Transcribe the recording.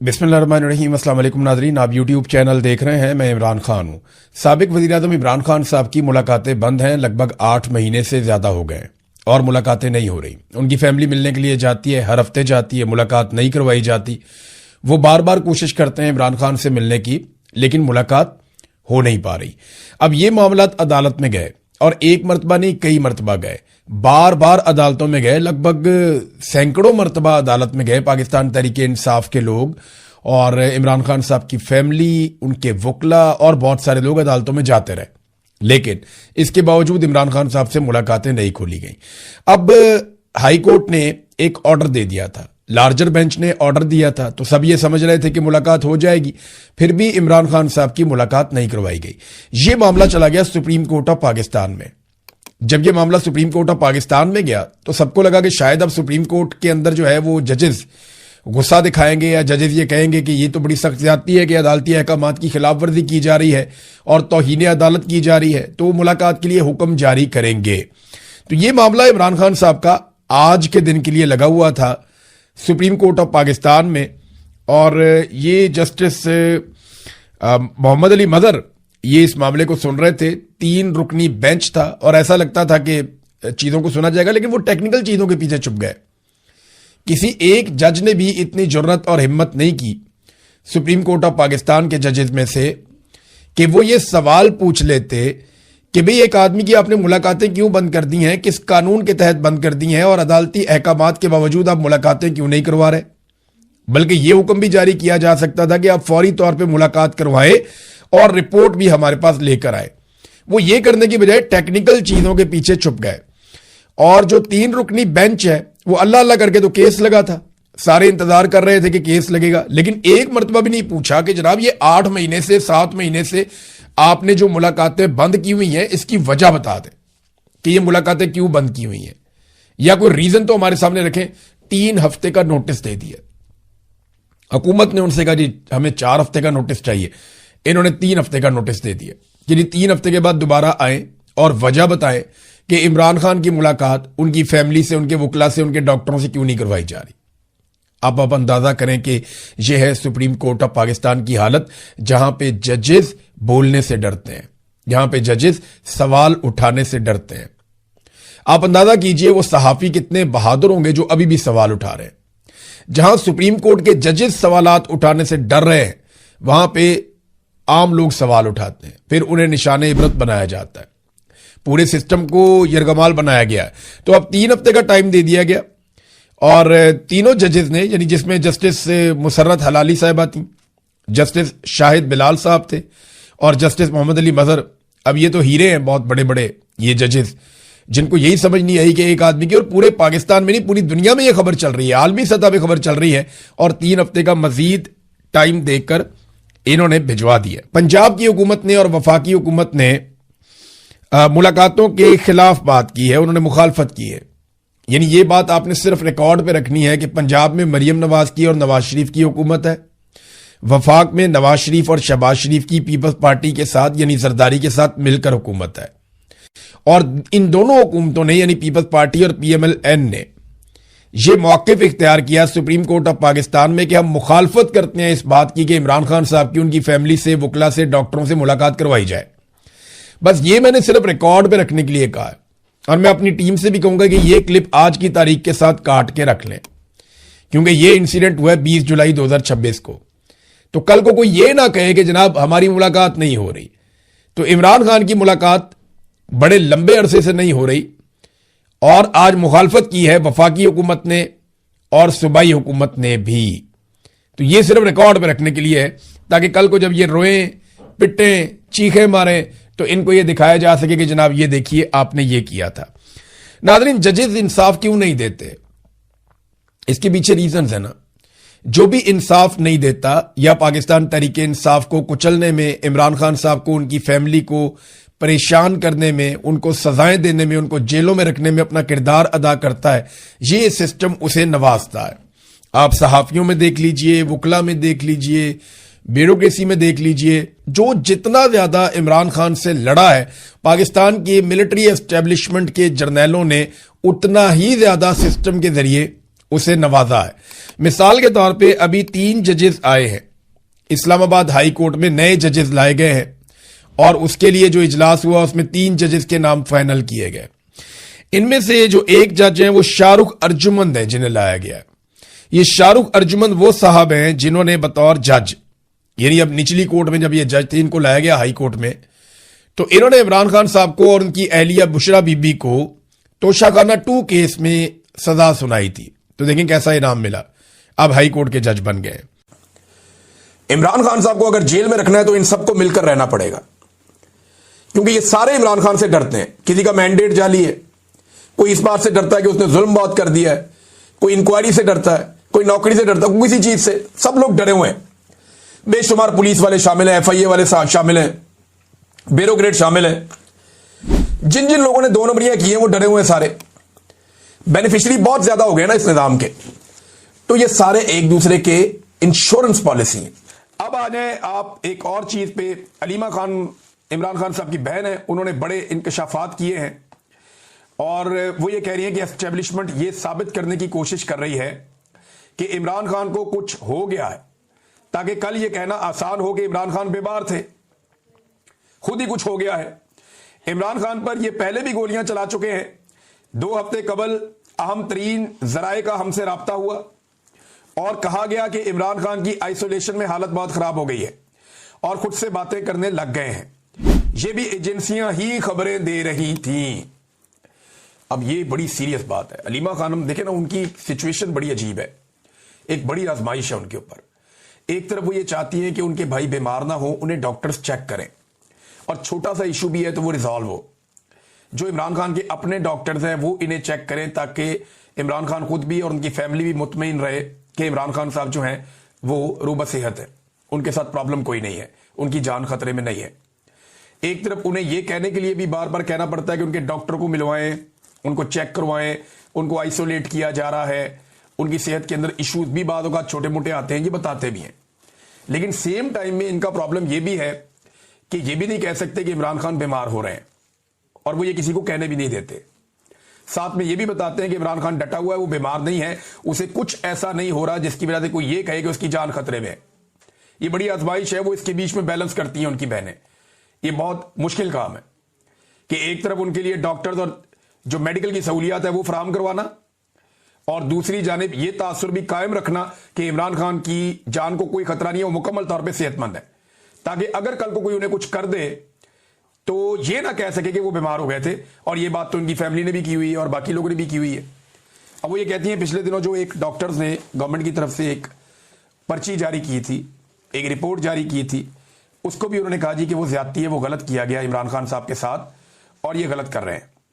बिस्मिल्लाहिर्रहमानिर्रहीम। अस्सलाम वालेकुम नाज़रीन, आप यूट्यूब चैनल देख रहे हैं। मैं इमरान खान हूँ। साबिक वज़ीर-ए-आज़म इमरान खान साहब की मुलाकातें बंद हैं, लगभग 8 महीने से ज़्यादा हो गए और मुलाकातें नहीं हो रही। उनकी फैमिली मिलने के लिए जाती है, हर हफ्ते जाती है, मुलाकात नहीं करवाई जाती। वो बार बार कोशिश करते हैं इमरान खान से मिलने की, लेकिन मुलाकात हो नहीं पा रही। अब ये मामला अदालत में गए और एक मरतबा नहीं, कई मरतबा गए, बार बार अदालतों में गए, लगभग सैकड़ों मरतबा अदालत में गए पाकिस्तान तहरीक इंसाफ के लोग और इमरान खान साहब की फैमिली, उनके वकला और बहुत सारे लोग अदालतों में जाते रहे, लेकिन इसके बावजूद इमरान खान साहब से मुलाकातें नहीं खोली गई। अब हाई कोर्ट ने एक ऑर्डर दे दिया था, लार्जर बेंच ने ऑर्डर दिया था, तो सब ये समझ रहे थे कि मुलाकात हो जाएगी, फिर भी इमरान खान साहब की मुलाकात नहीं करवाई गई। ये मामला चला गया सुप्रीम कोर्ट ऑफ पाकिस्तान में। जब ये मामला सुप्रीम कोर्ट ऑफ पाकिस्तान में गया तो सबको लगा कि शायद अब सुप्रीम कोर्ट के अंदर जो है वो जजेस गुस्सा दिखाएंगे या जजेस ये कहेंगे कि ये तो बड़ी सख्त ज्यादती है कि अदालती अहकामात की खिलाफ वर्जी की जा रही है और तौहीन अदालत की जा रही है, तो मुलाकात के लिए हुक्म जारी करेंगे। तो ये मामला इमरान खान साहब का आज के दिन के लिए लगा हुआ था सुप्रीम कोर्ट ऑफ पाकिस्तान में, और ये जस्टिस मोहम्मद अली मजहर ये इस मामले को सुन रहे थे। 3 रुकनी बेंच था और ऐसा लगता था कि चीजों को सुना जाएगा, लेकिन वो टेक्निकल चीजों के पीछे छुप गए। किसी एक जज ने भी इतनी जुर्रत और हिम्मत नहीं की सुप्रीम कोर्ट ऑफ पाकिस्तान के जजेस में से कि वो ये सवाल पूछ लेते कि भाई एक आदमी की आपने मुलाकातें क्यों बंद कर दी हैं, किस कानून के तहत बंद कर दी हैं, और अदालती अहकामात के बावजूद आप मुलाकातें क्यों नहीं करवा रहे। बल्कि ये हुक्म भी जारी किया जा सकता था कि आप फौरी तौर पर मुलाकात करवाएं और रिपोर्ट भी हमारे पास लेकर आए। वो ये करने की बजाय टेक्निकल चीजों के पीछे छुप गए। और जो 3 रुकनी बेंच है वो अल्लाह अल्लाह करके तो केस लगा था, सारे इंतजार कर रहे थे कि केस लगेगा, लेकिन एक मरतबा भी नहीं पूछा कि जनाब ये 8 महीने से 7 महीने से आपने जो मुलाकातें बंद की हुई हैं इसकी वजह बता दें कि ये मुलाकातें क्यों बंद की हुई हैं, या कोई रीजन तो हमारे सामने रखें। 3 हफ्ते का नोटिस दे दिया हुकूमत ने, उनसे कहा जी हमें 4 हफ्ते का नोटिस चाहिए, इन्होंने 3 हफ्ते का नोटिस दे दिया कि 3 हफ्ते के बाद दोबारा आए और वजह बताएं कि इमरान खान की मुलाकात उनकी फैमिली से, उनके वकला से, उनके डॉक्टरों से क्यों नहीं करवाई जा रही। आप अंदाजा करें कि यह है सुप्रीम कोर्ट ऑफ पाकिस्तान की हालत, जहां पे जजेस बोलने से डरते हैं, जहां पे जजेस सवाल उठाने से डरते हैं। आप अंदाजा कीजिए वो सहाफी कितने बहादुर होंगे जो अभी भी सवाल उठा रहे हैं। जहां सुप्रीम कोर्ट के जजेस सवालात उठाने से डर रहे हैं, वहां पे आम लोग सवाल उठाते हैं, फिर उन्हें निशाने इबरत बनाया जाता है, पूरे सिस्टम को यरगमाल बनाया गया है। तो अब 3 हफ्ते का टाइम दे दिया गया और तीनों जजेस ने, यानी जिसमें जस्टिस मुसर्रत हलाली साहिबा थी, जस्टिस शाहिद बिलाल साहब थे और जस्टिस मोहम्मद अली मजहर। अब ये तो हीरे हैं बहुत बड़े बड़े ये जजेस, जिनको यही समझ नहीं आई कि एक आदमी की, और पूरे पाकिस्तान में नहीं पूरी दुनिया में ये खबर चल रही है, आलमी सतह पर खबर चल रही है, और 3 हफ्ते का मजीद टाइम देकर इन्होंने भिजवा दिया। पंजाब की हुकूमत ने और वफाकी हुकूमत ने मुलाकातों के खिलाफ बात की है, उन्होंने मुखालफत की है। यानी ये बात आपने सिर्फ रिकॉर्ड पे रखनी है कि पंजाब में मरियम नवाज की और नवाज शरीफ की हुकूमत है, वफाक में नवाज शरीफ और शहबाज शरीफ की पीपल्स पार्टी के साथ यानी जरदारी के साथ मिलकर हुकूमत है। और इन दोनों हुकूमतों ने यानी पीपल्स पार्टी और PMLN ने यह मौक़िफ़ इख्तियार किया सुप्रीम कोर्ट ऑफ पाकिस्तान में कि हम मुखालफत करते हैं इस बात की कि इमरान खान साहब की उनकी फैमिली से, वकला से, डॉक्टरों से मुलाकात करवाई जाए। बस ये मैंने सिर्फ रिकॉर्ड पे रखने के लिए कहा है, और मैं अपनी टीम से भी कहूंगा कि ये क्लिप आज की तारीख के साथ काट के रख लें, क्योंकि ये इंसिडेंट हुआ है 20 जुलाई 2026 को। तो कल को कोई ये ना कहे कि जनाब हमारी मुलाकात नहीं हो रही। तो इमरान खान की मुलाकात बड़े लंबे अरसे से नहीं हो रही, और आज मुखालफत की है वफाकी हुकूमत ने और सूबाई हुकूमत ने भी। तो ये सिर्फ रिकॉर्ड पे रखने के लिए है, ताकि कल को जब ये रोएं, पिटें, चीखें मारें, तो इनको ये दिखाया जा सके कि जनाब ये देखिए आपने ये किया था। नाज़रीन, जजेस इंसाफ क्यों नहीं देते, इसके पीछे रीजंस है ना। जो भी इंसाफ नहीं देता या पाकिस्तान तहरीक इंसाफ को कुचलने में, इमरान खान साहब को, उनकी फैमिली को परेशान करने में, उनको सजाएं देने में, उनको जेलों में रखने में अपना किरदार अदा करता है, ये सिस्टम उसे नवाजता है। आप सहाफियों में देख लीजिए, वकला में देख लीजिए, ब्यूरोक्रेसी में देख लीजिए, जो जितना ज्यादा इमरान खान से लड़ा है पाकिस्तान के मिलिट्री एस्टेब्लिशमेंट के जर्नैलों ने, उतना ही ज्यादा सिस्टम के जरिए उसे नवाजा है। मिसाल के तौर पे अभी 3 जजेस आए हैं, इस्लामाबाद हाई कोर्ट में नए जजेस लाए गए हैं और उसके लिए जो इजलास हुआ उसमें 3 जजेस के नाम फाइनल किए गए। इनमें से जो एक जज हैं वो शाहरुख अर्जुमंद है जिन्हें लाया गया है। ये शाहरुख अर्जुमंद वो साहब हैं जिन्होंने बतौर जज, यानी अब निचली कोर्ट में जब ये जज थे इनको लाया गया हाई कोर्ट में, तो इन्होंने इमरान खान साहब को और उनकी अहलिया बुशरा बीबी को तोशाखाना 2 केस में सजा सुनाई थी। तो देखें कैसा इनाम मिला, अब हाई कोर्ट के जज बन गए। इमरान खान साहब को अगर जेल में रखना है तो इन सबको मिलकर रहना पड़ेगा, क्योंकि ये सारे इमरान खान से डरते हैं। किसी का मैंडेट जाली है, कोई इस बात से डरता है कि उसने जुल्म बहुत कर दिया है, कोई इंक्वायरी से डरता है, कोई नौकरी से डरता है, किसी चीज से। सब लोग डरे हुए हैं। बेशुमार पुलिस वाले शामिल हैं, FIA वाले शामिल हैं, ब्यूरोक्रेट शामिल हैं। जिन जिन लोगों ने 2 नंबरियां की हैं वो डरे हुए हैं सारे। बेनिफिशियरी बहुत ज्यादा हो गए ना इस निजाम के, तो ये सारे एक दूसरे के इंश्योरेंस पॉलिसी है। अब आ जाए आप एक और चीज पे। अलीमा खान इमरान खान साहब की बहन है, उन्होंने बड़े इंकशाफात किए हैं और वो ये कह रही है कि एस्टेब्लिशमेंट ये साबित करने की कोशिश कर रही है कि इमरान खान को कुछ हो गया है, ताकि कल ये कहना आसान हो कि इमरान खान बीमार थे, खुद ही कुछ हो गया है। इमरान खान पर ये पहले भी गोलियां चला चुके हैं। 2 हफ्ते कबल अहम तरीन जराए का हमसे राब्ता हुआ और कहा गया कि इमरान खान की आइसोलेशन में हालत बहुत खराब हो गई है और खुद से बातें करने लग गए हैं। ये भी एजेंसियां ही खबरें दे रही थीं। अब ये बड़ी सीरियस बात है। अलीमा खानम देखे ना, उनकी सिचुएशन बड़ी अजीब है, एक बड़ी आजमाइश है उनके ऊपर। एक तरफ वो ये चाहती हैं कि उनके भाई बीमार ना हो, उन्हें डॉक्टर्स चेक करें और छोटा सा इशू भी है तो वो रिजॉल्व हो। जो इमरान खान के अपने डॉक्टर्स हैं वो इन्हें चेक करें ताकि इमरान खान खुद भी और उनकी फैमिली भी मुतमईन रहे कि इमरान खान साहब जो हैं वो रूबा सेहत है, उनके साथ प्रॉब्लम कोई नहीं है, उनकी जान खतरे में नहीं है। एक तरफ उन्हें यह कहने के लिए भी बार बार कहना पड़ता है कि उनके डॉक्टर को मिलवाएं, उनको चेक करवाएं, उनको आइसोलेट किया जा रहा है, उनकी सेहत के अंदर इश्यूज भी बाद होगा छोटे मोटे आते हैं, ये बताते भी हैं। लेकिन सेम टाइम में इनका प्रॉब्लम यह भी है कि ये भी नहीं कह सकते कि इमरान खान बीमार हो रहे हैं और वो ये किसी को कहने भी नहीं देते। साथ में ये भी बताते हैं कि इमरान खान डटा हुआ है, वो बीमार नहीं है, उसे कुछ ऐसा नहीं हो रहा जिसकी वजह से कोई ये कहे कि उसकी जान खतरे में है। ये बड़ी आजमाइश है, वो इसके बीच में बैलेंस करती हैं उनकी बहनें। ये बहुत मुश्किल काम है कि एक तरफ उनके लिए डॉक्टर्स और जो मेडिकल की सहूलियात है वो फराहम करवाना और दूसरी जानिब ये तासुर भी कायम रखना कि इमरान खान की जान को कोई खतरा नहीं है, वो मुकम्मल तौर पर सेहतमंद है, ताकि अगर कल को कोई उन्हें कुछ कर दे तो ये ना कह सके कि वो बीमार हो गए थे। और ये बात तो उनकी फैमिली ने भी की हुई है और बाकी लोगों ने भी की हुई है। अब वो ये कहती हैं पिछले दिनों जो एक डॉक्टर्स ने गवर्नमेंट की तरफ से एक पर्ची जारी की थी, एक रिपोर्ट जारी की थी, उसको भी उन्होंने कहा जी कि वो ज्यादती है, वो गलत किया गया इमरान खान साहब के साथ और ये गलत कर रहे हैं।